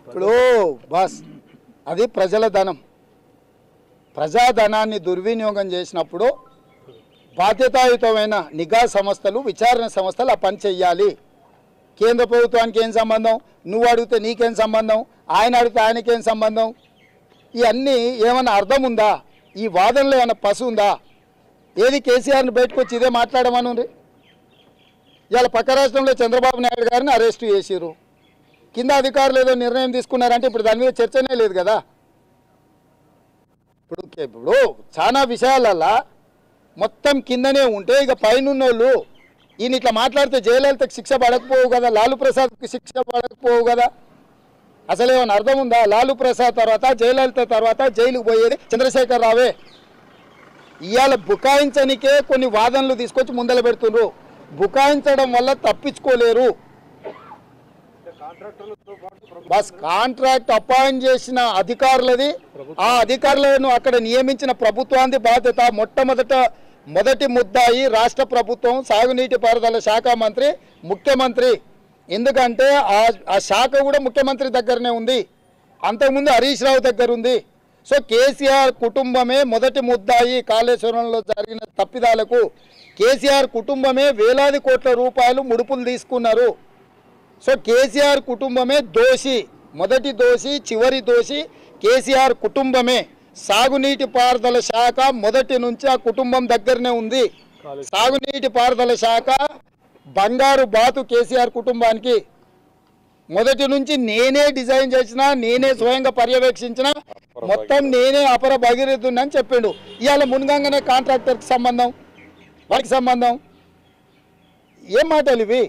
ఇప్పుడు బస్ అది ప్రజల ధనం, ప్రజాధనాన్ని దుర్వినియోగం చేసినప్పుడు బాధ్యతాయుతమైన నిఘా సంస్థలు, విచారణ సంస్థలు ఆ పని చెయ్యాలి. కేంద్ర ప్రభుత్వానికి ఏం సంబంధం? నువ్వు అడిగితే నీకేం సంబంధం? ఆయన అడిగితే ఆయనకేం సంబంధం? ఇవన్నీ ఏమైనా అర్థం ఉందా? ఈ వాదనలో ఏమైనా పసు ఉందా? ఏది కేసీఆర్ని బయటకు వచ్చి ఇదే మాట్లాడమని ఇవాళ పక్క రాష్ట్రంలో చంద్రబాబు నాయుడు గారిని అరెస్టు చేసిర్రు. కింద అధికారులు ఏదో నిర్ణయం తీసుకున్నారంటే ఇప్పుడు దాని మీద చర్చనే లేదు కదా. ఇప్పుడు చాలా విషయాలల్లా మొత్తం కిందనే ఉంటే ఇక పైనున్నోళ్ళు ఈయన ఇట్లా మాట్లాడితే జయలలితకు శిక్ష పడకపోవు కదా, లాలూ ప్రసాద్కి శిక్ష పడకపోవు కదా. అసలు ఏమైనా అర్థం ఉందా? లాలూ ప్రసాద్ తర్వాత జయలలిత తర్వాత జైలుకు పోయేది చంద్రశేఖర్ రావే. ఇవాళ బుకాయించనికే కొన్ని వాదనలు తీసుకొచ్చి ముందల పెడుతున్నారు. బుకాయించడం వల్ల తప్పించుకోలేరు. బస్ కాంట్రాక్ట్ అపాయింట్ చేసిన అధికారులది, ఆ అధికారులను అక్కడ నియమించిన ప్రభుత్వానికి బాధ్యత. మొదటి ముద్దాయి రాష్ట్ర ప్రభుత్వం, సాగునీటి పారుదల శాఖ మంత్రి, ముఖ్యమంత్రి. ఎందుకంటే ఆ శాఖ కూడా ముఖ్యమంత్రి దగ్గరనే ఉంది, అంతకుముందు హరీష్ రావు దగ్గర ఉంది. సో కేసీఆర్ కుటుంబమే మొదటి ముద్దాయి. కాళేశ్వరంలో జరిగిన తప్పిదాలకు కేసీఆర్ కుటుంబమే వేలాది కోట్ల రూపాయలు ముడుపులు తీసుకున్నారు. సో కేసీఆర్ కుటుంబమే దోషి, మొదటి దోషి, చివరి దోషి కేసీఆర్ కుటుంబమే. సాగునీటి పారుదల శాఖ మొదటి నుంచి ఆ కుటుంబం దగ్గరనే ఉంది. సాగునీటి పారుదల శాఖ బంగారు బాతు కేసీఆర్ కుటుంబానికి. మొదటి నుంచి నేనే డిజైన్ చేసిన, నేనే స్వయంగా పర్యవేక్షించిన, మొత్తం నేనే అపర భగీరథుని అని చెప్పిండు. ఇవాళ మున్గంగానే కాంట్రాక్టర్కి సంబంధం, వారికి సంబంధం. ఏం మాటలు ఇవి?